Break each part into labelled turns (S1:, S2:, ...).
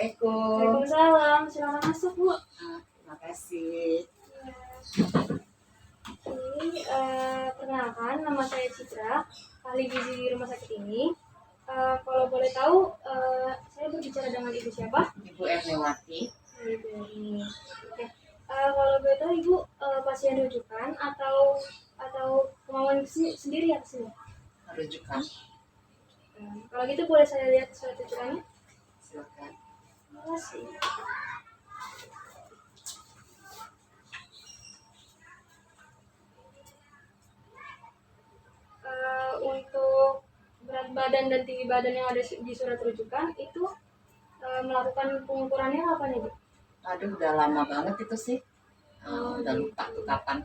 S1: Assalamualaikum.
S2: Waalaikumsalam. Silakan masuk, Bu.
S1: Terima kasih.
S2: Ini perkenalkan, nama saya Citra, ahli gizi di rumah sakit ini. Kalau boleh tahu, saya berbicara dengan Ibu siapa?
S1: Ibu Ernewati.
S2: Ibu ini. Oke. Kalau boleh tahu Ibu pasien rujukan atau kemauan sendiri ya kesini?
S1: Rujukan.
S2: Kalau gitu boleh saya lihat surat rujukannya?
S1: Silakan.
S2: Terima kasih. Untuk berat badan dan tinggi badan yang ada di surat rujukan itu melakukan pengukurannya kapan nih, Bu?
S1: Aduh, udah lama banget itu sih. Udah
S2: gitu.
S1: lupa tuh kapan.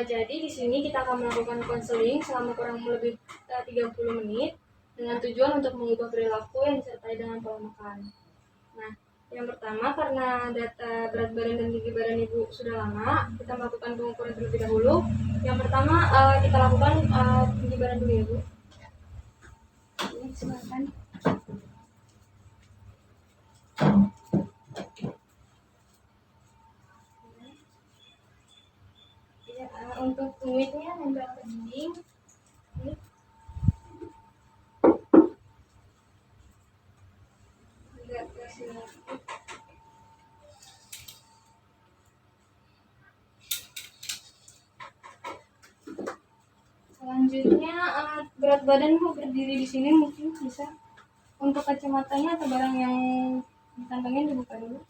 S2: Jadi di sini kita akan melakukan konseling selama kurang lebih 30 menit dengan tujuan untuk mengubah perilaku yang disertai dengan pola makan. Nah, yang pertama karena data berat badan dan tinggi badan Ibu sudah lama, kita melakukan pengukuran terlebih dahulu. Yang pertama kita lakukan tinggi badan dulu ya, Bu. Ini silakan. Ya, untuk tumitnya nempel ke dinding. Ini. Agak ke sini. Selanjutnya berat badan Bu berdiri di sini mungkin bisa. Untuk kacamatanya atau barang yang ditantangin dibuka dulu.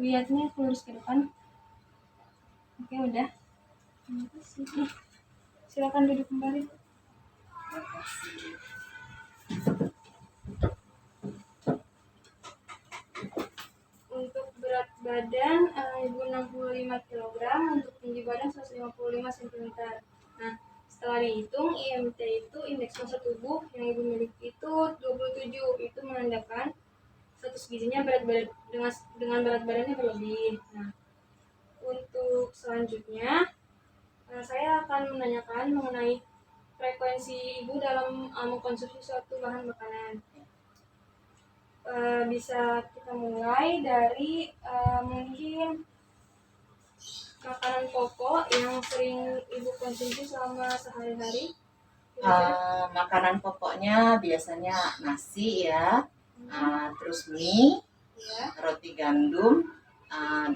S2: Lihatnya lurus ke depan. Oke, udah. Terima kasih. Silakan duduk kembali.
S1: Terima kasih.
S2: Untuk berat badan Ibu 65 kg, untuk tinggi badan 155 cm. Nah, setelah dihitung IMT itu indeks massa tubuh yang Ibu miliki itu 27. Itu menandakan status gizinya dengan berat badannya berlebih. Nah, untuk selanjutnya saya akan menanyakan mengenai frekuensi Ibu dalam mengkonsumsi suatu bahan makanan. Bisa kita mulai dari mungkin makanan pokok yang sering Ibu konsumsi selama sehari-hari.
S1: Makanan pokoknya biasanya nasi ya, terus mie,
S2: Ya.
S1: roti gandum,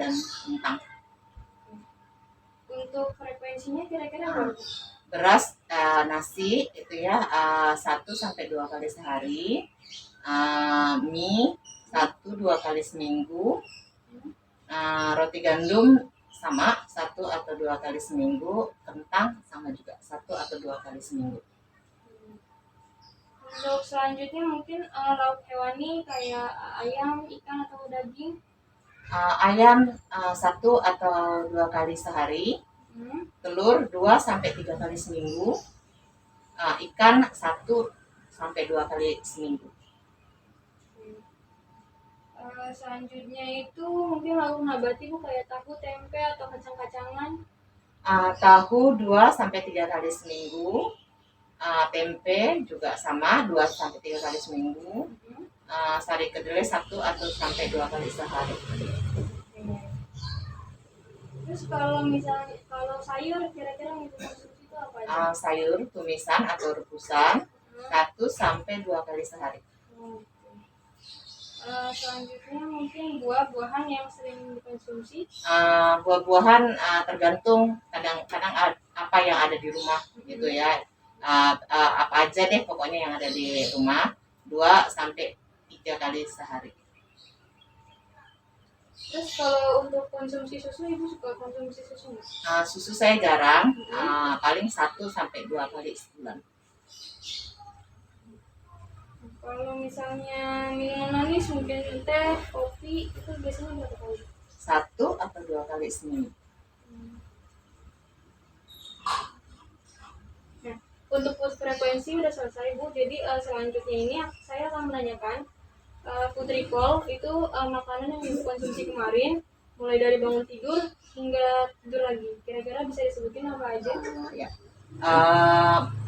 S1: dan kentang.
S2: Untuk frekuensinya kira-kira berapa?
S1: Beras nasi itu ya 1-2 kali sehari, mie 1-2 kali seminggu, roti gandum sama 1-2 kali seminggu, kentang sama juga 1-2 kali seminggu.
S2: Untuk selanjutnya mungkin lauk hewani kayak ayam, ikan atau daging.
S1: Ayam 1-2 kali sehari, telur 2-3 kali seminggu, ikan 1-2 kali seminggu.
S2: Selanjutnya itu mungkin lauk nabati Bu kayak tahu, tempe atau kacang-kacangan.
S1: Tahu 2-3 kali seminggu, tempe juga sama 2-3 kali seminggu, sari kedelai 1-2 kali sehari.
S2: Terus kalau misalnya sayur kira-kira yang dikonsumsi itu apa aja?
S1: Sayur tumisan atau rebusan 1-2 kali sehari.
S2: Selanjutnya mungkin buah-buahan yang sering dikonsumsi.
S1: Buah-buahan tergantung kadang-kadang apa yang ada di rumah gitu ya. Apa aja deh pokoknya yang ada di rumah 2-3 kali sehari.
S2: Terus kalau untuk konsumsi susu, Ibu suka konsumsi susu nggak?
S1: Susu saya jarang, paling 1-2 kali sebulan.
S2: Kalau misalnya minuman manis mungkin teh, kopi itu biasanya berapa kali?
S1: 1-2 kali seminggu.
S2: Nah, untuk frekuensi udah selesai Bu. Jadi selanjutnya ini saya akan menanyakan food recall itu makanan yang Ibu konsumsi kemarin mulai dari bangun tidur hingga tidur lagi. Kira-kira bisa disebutin apa aja?
S1: Ya.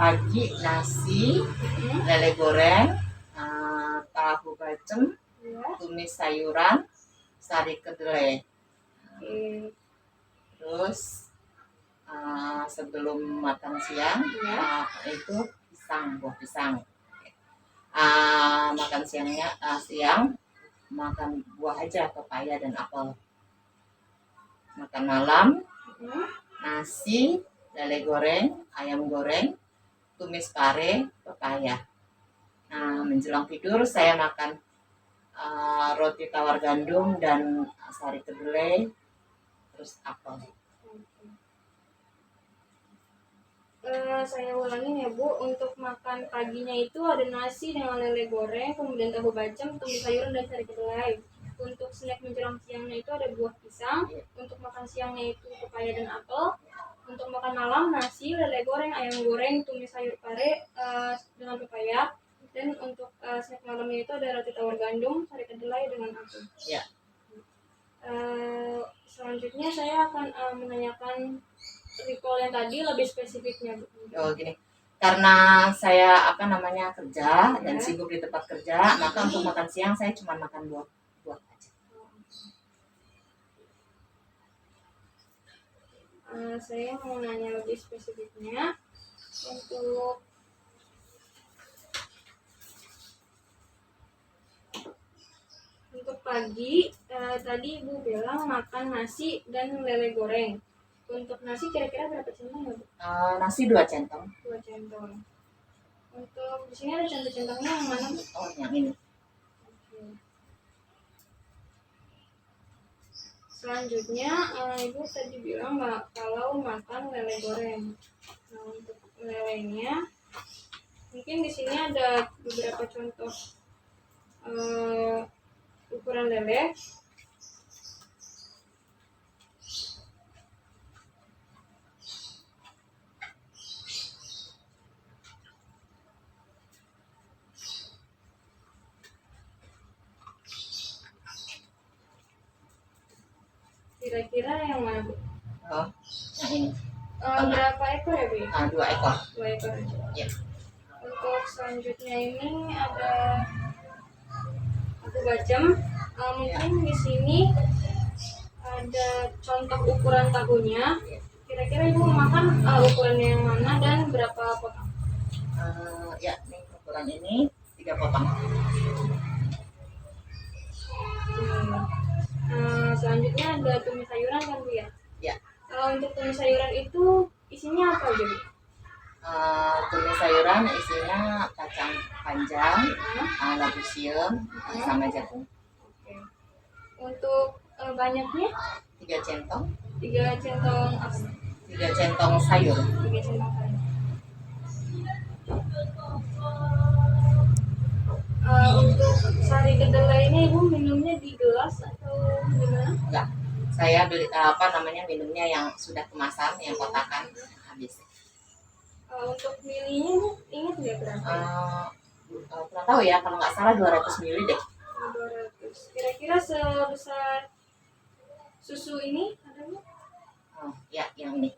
S1: Pagi nasi,
S2: Mm-mm.
S1: lele goreng, tahu bacem,
S2: Ya.
S1: tumis sayuran, sari kedelai.
S2: Oke.
S1: Terus sebelum makan siang
S2: Ya.
S1: itu buah pisang. Makan siangnya siang makan buah aja, pepaya dan apel. Makan malam
S2: Mm-mm.
S1: nasi, lele goreng, ayam goreng, tumis pare, pepaya. Menjelang tidur saya makan roti tawar gandum dan sari kedelai, terus apel.
S2: Saya ulangin ya Bu, untuk makan paginya itu ada nasi dengan lele goreng, kemudian tahu bacem, tumis sayuran dan sari kedelai. Untuk snack menjelang siangnya itu ada buah pisang, untuk makan siangnya itu pepaya dan apel. Untuk makan malam nasi, lele goreng, ayam goreng, tumis sayur pare dengan pepaya. Dan untuk snack malamnya itu ada roti tawar gandum, sari kedelai dengan apel.
S1: Ya.
S2: Selanjutnya saya akan menanyakan recall yang tadi lebih spesifiknya Bu.
S1: Gini, karena saya kerja dan
S2: Ya.
S1: sibuk di tempat kerja, maka untuk makan siang saya cuma makan buah aja.
S2: Saya mau nanya lebih spesifiknya untuk pagi tadi Ibu bilang makan nasi dan lele goreng. Untuk nasi kira-kira berapa centong ya Bu?
S1: Nasi 2 centong.
S2: 2 centong. Untuk di sini ada centong-centongnya yang mana Bu?
S1: Yang ini.
S2: Oke. Selanjutnya Ibu tadi bilang kalau makan lele goreng. Nah, untuk lelenya mungkin di sini ada beberapa contoh ukuran lele. Kira-kira yang mana Bu?
S1: Yang ini.
S2: Berapa ekor ya Bu?
S1: 2 ekor.
S2: 2 ekor aja.
S1: Ya.
S2: Untuk selanjutnya ini ada aku bacem. Mungkin di sini ada contoh ukuran tahunya. Kira-kira Ibu makan ukuran yang mana dan berapa potong?
S1: Ya, ini ukuran ini 3 potong.
S2: Selanjutnya ada tumis sayuran kan Bu ya?
S1: Ya.
S2: Untuk tumis sayuran itu isinya apa aja Bu?
S1: Tumis sayuran isinya kacang panjang, labu siam, sama jagung.
S2: Oke. Untuk banyaknya
S1: 3 centong.
S2: 3 centong apa?
S1: 3 centong sayur.
S2: 3 centong sayur. Untuk sari kedelai ini Ibu minumnya di gelas atau gimana?
S1: Enggak. Saya beli minumnya yang sudah kemasan, yang kotakan habis.
S2: Untuk milinya Bu, ingat nggak berapa?
S1: Kurang tahu ya, kalau nggak salah 200 ml deh.
S2: 200. Kira-kira sebesar susu ini ada nggak?
S1: Ya, yang ini.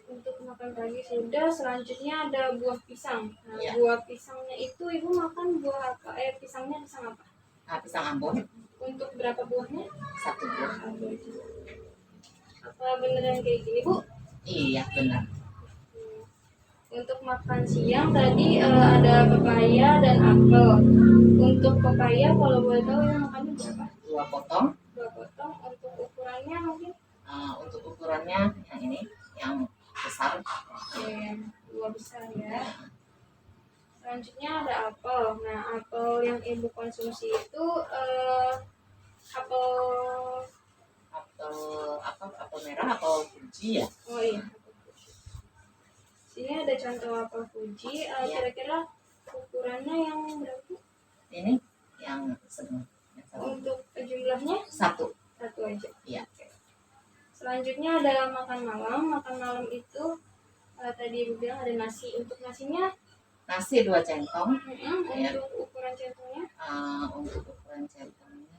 S2: Untuk makan pagi sudah. Selanjutnya ada buah pisang. Nah,
S1: Ya.
S2: buah pisangnya itu Ibu makan buah apa? Pisangnya pisang apa?
S1: Pisang Ambon.
S2: Untuk berapa buahnya?
S1: 1 buah.
S2: Apa beneran kayak gini Bu?
S1: Iya, benar.
S2: Untuk makan siang tadi ada pepaya dan apel. Untuk pepaya kalau boleh tahu yang makannya berapa?
S1: 2 potong.
S2: 2 potong. Untuk ukurannya mungkin?
S1: Untuk ukurannya yang ini, yang besar.
S2: Oke, 2 besar ya. Selanjutnya ada apel. Nah, apel yang Ibu konsumsi itu apel
S1: merah, apel Fuji ya?
S2: oh iya, apel Fuji. Sini ada contoh apel Fuji. Kira-kira ukurannya yang berapa?
S1: Ini yang sedang.
S2: Untuk jumlahnya?
S1: 1
S2: aja.
S1: Iya.
S2: Selanjutnya ada makan malam. Makan malam itu tadi Ibu bilang ada nasi. Untuk nasinya?
S1: Nasi 2 centong.
S2: Ya. Untuk ukuran centongnya?
S1: Untuk ukuran centongnya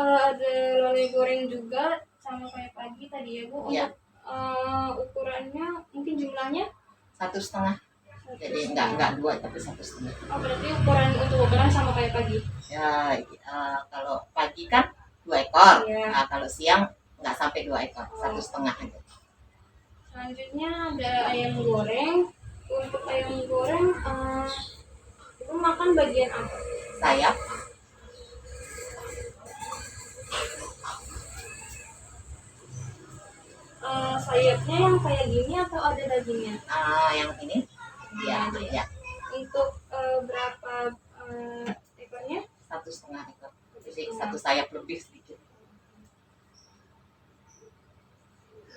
S2: ada lele goreng juga sama kayak pagi tadi ya Bu.
S1: Iya.
S2: Untuk ukurannya mungkin jumlahnya
S1: 1,5. Jadi enggak 2 tapi 1,5.
S2: Oh, berarti ukuran sama kayak pagi.
S1: Ya, kalau pagi kan 2 ekor.
S2: Iya.
S1: Nah, kalau siang nggak sampai 2 ekor, 1,5 aja.
S2: Selanjutnya ada ayam goreng. Untuk ayam goreng, Ibu makan bagian apa?
S1: Sayap,
S2: Sayapnya yang kayak gini atau ada dagingnya?
S1: yang ini, ya, ya,
S2: Untuk berapa ekornya?
S1: 1,5 ekor. Jadi 1 sayap lebih sedikit.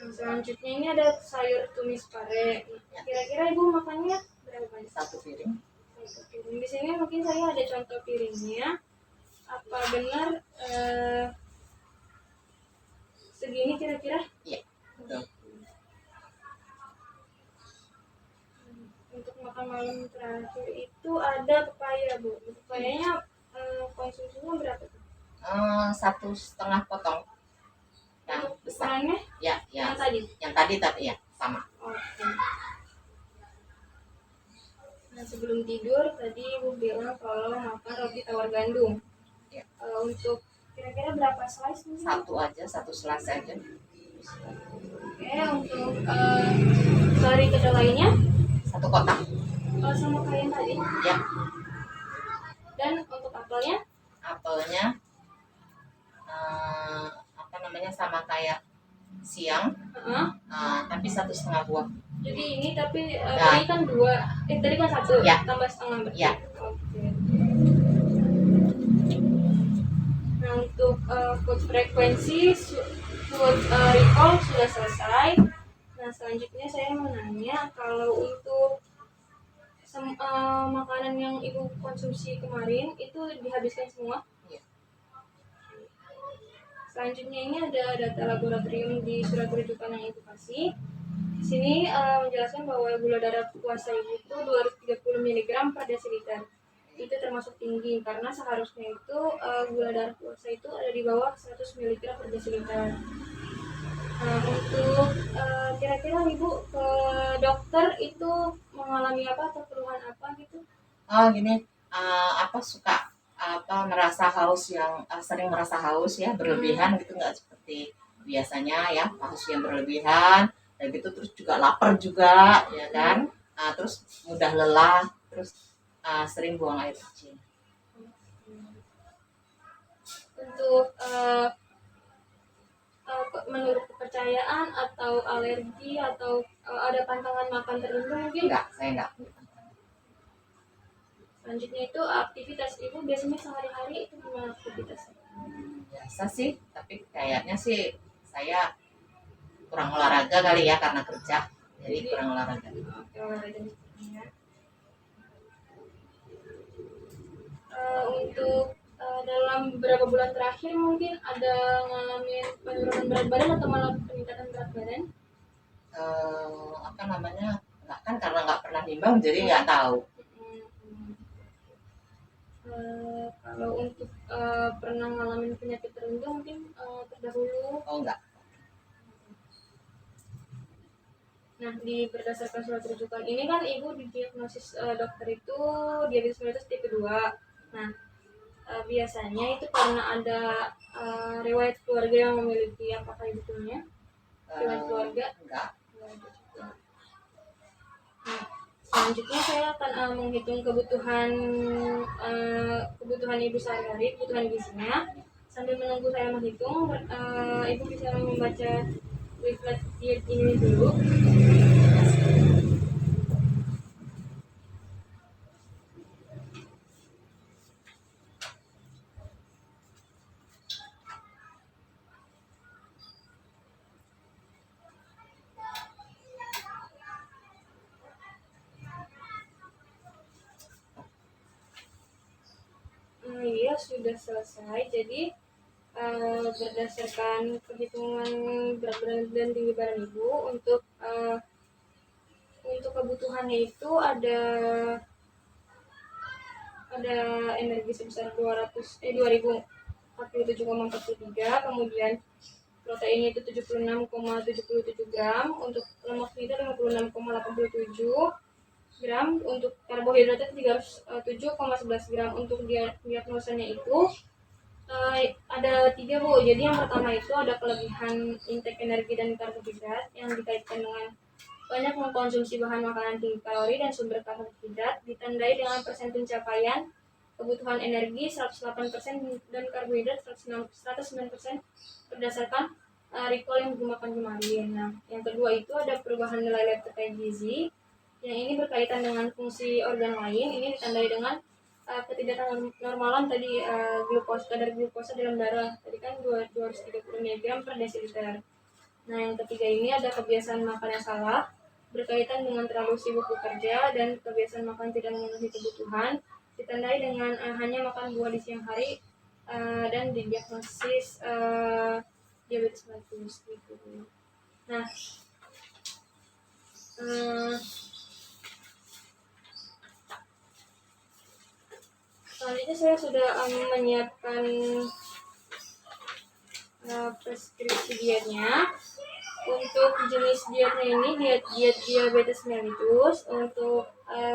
S2: Selanjutnya ini ada sayur tumis pare. Kira-kira Ibu makannya berapa banyak?
S1: 1 piring.
S2: 1 piring. Di sini mungkin saya ada contoh piringnya. Apa benar segini kira-kira?
S1: Iya, betul.
S2: Untuk makan malam terakhir itu ada pepaya Bu. Pepayanya konsumsinya berapa tuh?
S1: 1,5 potong. Yang
S2: Untuk
S1: besar.
S2: ukurannya
S1: Ya,
S2: yang tadi?
S1: yang tadi tapi ya sama.
S2: Oke. Nah, sebelum tidur tadi Ibu bilang kalau makan roti tawar gandum.
S1: Ya.
S2: Untuk kira-kira berapa slice nih?
S1: 1 aja, 1 slice aja.
S2: Oke, untuk dari kedelainya
S1: 1 kotak.
S2: sama kayak yang tadi.
S1: Ya.
S2: Dan untuk apelnya?
S1: Apelnya sama kayak siang, tapi 1,5 buah.
S2: Jadi ini tapi
S1: Ya.
S2: tadi kan 2, tadi kan 1,
S1: Ya.
S2: tambah setengah berarti.
S1: Ya.
S2: Oke. Nah, untuk food frekuensi, food recall sudah selesai. Nah, selanjutnya saya mau nanya kalau untuk makanan yang Ibu konsumsi kemarin itu dihabiskan semua?
S1: Iya.
S2: Selanjutnya ini ada data laboratorium di surat rujukan yang Ibu kasih. Di sini menjelaskan bahwa gula darah puasa Ibu itu 230 mg per desiliter. Itu termasuk tinggi karena seharusnya itu gula darah puasa itu ada di bawah 100 mg per desiliter. Nah, untuk kira-kira Ibu ke dokter itu mengalami apa atau keluhan apa gitu?
S1: Gini, suka merasa haus yang sering merasa haus ya berlebihan gitu, nggak seperti biasanya ya, haus yang berlebihan dan gitu, terus juga lapar juga ya kan. Terus mudah lelah, terus sering buang air kecil.
S2: Untuk menurut kepercayaan atau alergi atau ada pantangan makan tertentu mungkin?
S1: Enggak, saya enggak.
S2: Selanjutnya itu aktivitas Ibu biasanya sehari-hari itu gimana aktivitasnya?
S1: Biasa sih, tapi kayaknya sih saya kurang olahraga kali ya karena kerja, jadi kurang olahraga.
S2: Oke, olahraga ya. Untuk dalam beberapa bulan terakhir mungkin ada ngalamin penurunan berat badan atau malah peningkatan berat badan?
S1: Enggak kan, karena nggak pernah nimbang jadi nggak tahu.
S2: Kalau untuk pernah ngalamin penyakit tertentu mungkin terdahulu?
S1: Enggak.
S2: Nah, berdasarkan surat rujukan ini kan Ibu didiagnosis dokter itu diabetes mellitus tipe 2. Nah, biasanya itu karena ada riwayat keluarga yang memiliki, apakah Ibu punya riwayat keluarga?
S1: Enggak.
S2: Nah, selanjutnya saya akan menghitung kebutuhan Ibu sehari-hari, kebutuhan gizinya. Sambil menunggu saya menghitung, Ibu bisa membaca leaflet diet ini dulu. Iya, sudah selesai. Jadi berdasarkan perhitungan berat badan dan tinggi badan Ibu, untuk kebutuhannya itu ada energi sebesar 2000 47,43, kemudian proteinnya itu 76,77 gram, untuk lemaknya itu 56,87 gram, untuk karbohidratnya 307,11 gram. Untuk diagnosanya itu ada 3 Bu. Jadi yang pertama itu ada kelebihan intake energi dan karbohidrat yang dikaitkan dengan banyak mengkonsumsi bahan makanan tinggi kalori dan sumber karbohidrat, ditandai dengan persen pencapaian kebutuhan energi 108% dan karbohidrat 109% berdasarkan recall yang digunakan kemarin. Nah, yang kedua itu ada perubahan nilai lab terkait gizi, yang ini berkaitan dengan fungsi organ lain. Ini ditandai dengan ketidaknormalan tadi kadar glukosa dalam darah. Tadi kan 230 mg per desiliter. Nah, yang ketiga ini ada kebiasaan makan yang salah, berkaitan dengan terlalu sibuk bekerja dan kebiasaan makan tidak memenuhi kebutuhan, ditandai dengan hanya makan buah di siang hari dan didiagnosis diabetes mellitus gitu. Nah, selanjutnya saya sudah menyiapkan preskripsi dietnya. Untuk jenis dietnya ini diet diabetes mellitus. Untuk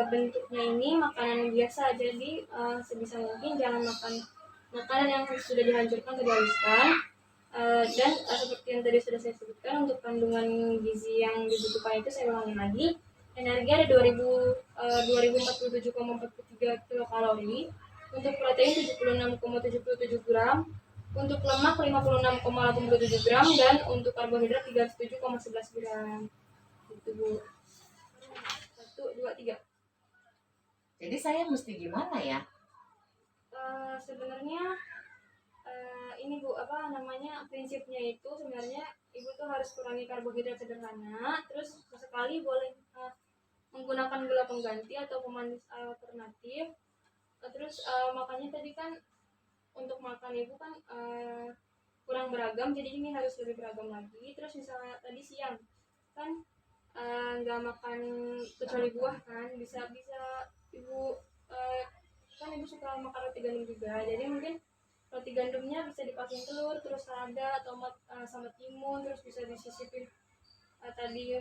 S2: bentuknya ini makanan biasa, jadi sebisa mungkin jangan makan makanan yang sudah dihancurkan atau dihaluskan. Dan seperti yang tadi sudah saya sebutkan, untuk kandungan gizi yang dibutuhkan itu saya ulangi lagi, energi ada 2047,43 kilokalori, untuk protein 76,77 gram, untuk lemak 56,87 gram, dan untuk karbohidrat 37,11 gram. Itu Bu. 1, 2, 3.
S1: Jadi saya mesti gimana ya?
S2: Sebenarnya ini Bu, prinsipnya itu sebenarnya Ibu tuh harus kurangi karbohidrat sederhana, terus sesekali boleh menggunakan gula pengganti atau pemanis alternatif. Terus makanya tadi kan untuk makan Ibu kan kurang beragam, jadi ini harus lebih beragam lagi. Terus misalnya tadi siang kan nggak makan kecuali buah kan, bisa Ibu kan Ibu suka makan roti gandum juga, jadi mungkin roti gandumnya bisa dipakai telur, terus selada, tomat sama timun, terus bisa disisipin tadi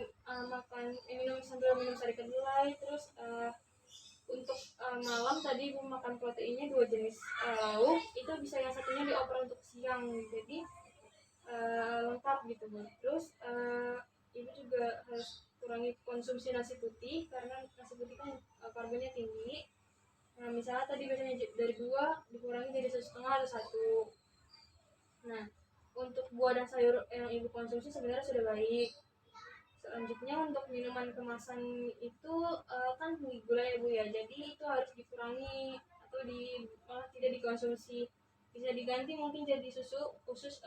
S2: sambil minum sari kedelai. Terus untuk malam tadi Ibu makan proteinnya 2 jenis lauk, itu bisa yang satunya dioper untuk siang, jadi lengkap gitu Bu. Terus Ibu juga harus kurangi konsumsi nasi putih, karena nasi putih kan karbonnya tinggi. Nah, misalnya tadi biasanya dari 2 dikurangi jadi 1,5 atau 1. Nah, untuk buah dan sayur yang Ibu konsumsi sebenarnya sudah baik. Selanjutnya untuk minuman kemasan itu kan tinggi gula ya Bu ya, jadi itu harus dikurangi atau tidak dikonsumsi. Bisa diganti mungkin jadi susu khusus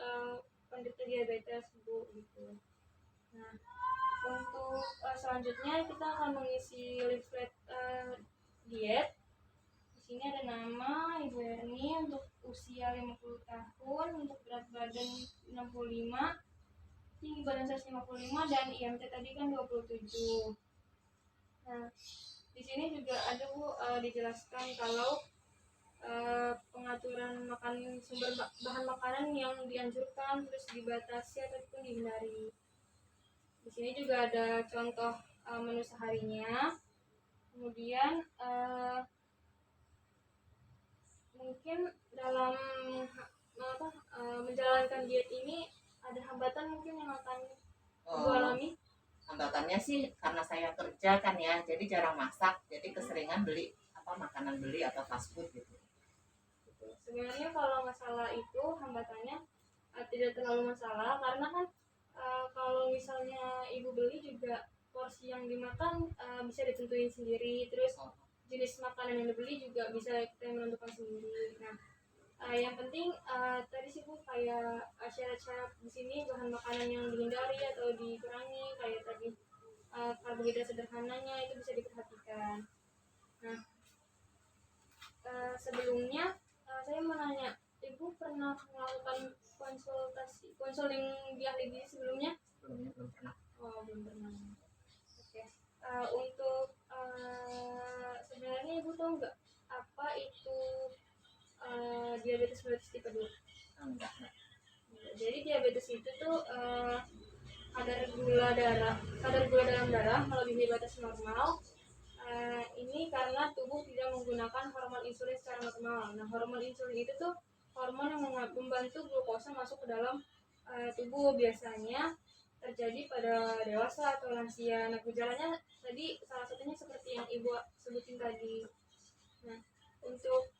S2: penderita diabetes Bu gitu. Nah, untuk selanjutnya kita akan mengisi leaflet diet. Di sini ada nama Ibu Erni, untuk usia 50 tahun, untuk berat badan 65, tinggi badan 155, dan IMT tadi kan 27. Nah, di sini juga ada Bu dijelaskan kalau pengaturan makan sumber bahan makanan yang dianjurkan, terus dibatasi ataupun dihindari. Di sini juga ada contoh menu seharinya. Kemudian mungkin dalam menjalankan diet ini ada hambatan mungkin yang akan Ibu alami?
S1: Hambatannya sih karena saya kerja kan ya, jadi jarang masak, jadi keseringan beli makanan beli atau fast food gitu.
S2: Sebenarnya kalau masalah itu hambatannya tidak terlalu masalah, karena kan kalau misalnya Ibu beli juga porsi yang dimakan bisa ditentuin sendiri. Terus jenis makanan yang dibeli juga bisa kita menentukan sendiri. Nah, yang penting tadi sih Bu, kayak syarat-syarat di sini bahan makanan yang dihindari atau dikurangi, kayak tadi karbohidrat sederhananya itu bisa diperhatikan. Nah, sebelumnya saya mau nanya, Ibu pernah melakukan konseling di ahli gizi sebelumnya?
S1: Belum pernah.
S2: Oh, belum pernah. Oke. Untuk sebenarnya Ibu tahu nggak apa itu diabetes mellitus tipe 2?
S1: Enggak.
S2: Jadi diabetes itu tuh kadar gula dalam darah melebihi batas normal. Ini karena tubuh tidak menggunakan hormon insulin secara normal. Nah, hormon insulin itu tuh hormon yang membantu glukosa masuk ke dalam tubuh. Biasanya terjadi pada dewasa atau lansia. Nah, gejalanya tadi salah satunya seperti yang Ibu sebutin tadi. Nah, untuk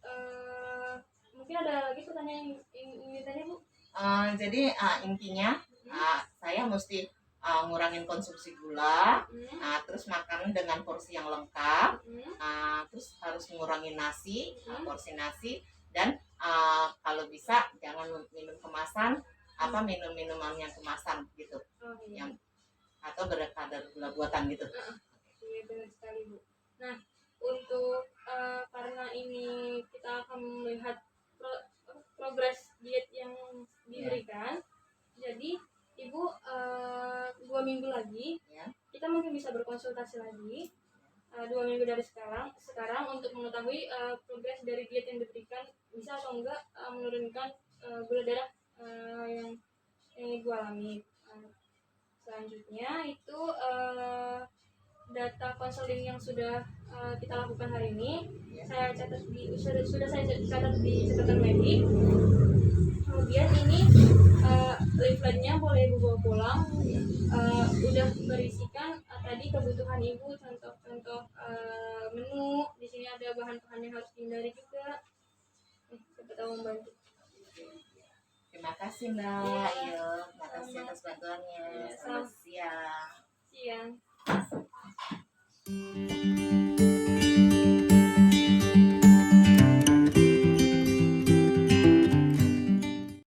S2: mungkin ada lagi pertanyaan yang ingin ditanya, Bu?
S1: Jadi intinya saya mesti ngurangin konsumsi gula, terus makan dengan porsi yang lengkap, terus harus ngurangin nasi, porsi nasi, dan kalau bisa jangan minum kemasan, minum minuman yang kemasan gitu,
S2: Oh, iya.
S1: yang atau berkadar gula buatan gitu.
S2: Iya, benar sekali, Bu. Nah, untuk karena ini kita akan melihat progres diet yang diberikan, jadi Ibu 2 minggu lagi
S1: Ya.
S2: kita mungkin bisa berkonsultasi lagi 2 minggu dari sekarang untuk mengetahui progres dari diet yang diberikan bisa atau enggak menurunkan gula darah yang Ibu alami. Selanjutnya itu data konseling yang sudah kita lakukan hari ini saya catat sudah saya catat di catatan medik. Kemudian ini leafletnya boleh Ibu bawa pulang. Udah berisikan tadi kebutuhan Ibu, contoh-contoh menu. Di sini ada bahan-bahan yang harus dihindari juga. Siapa tahu membantu.
S1: Terima kasih Mbak. Terima kasih
S2: Selamat
S1: atas bantuannya.
S2: Iya,
S1: Selamat siang.
S2: siang.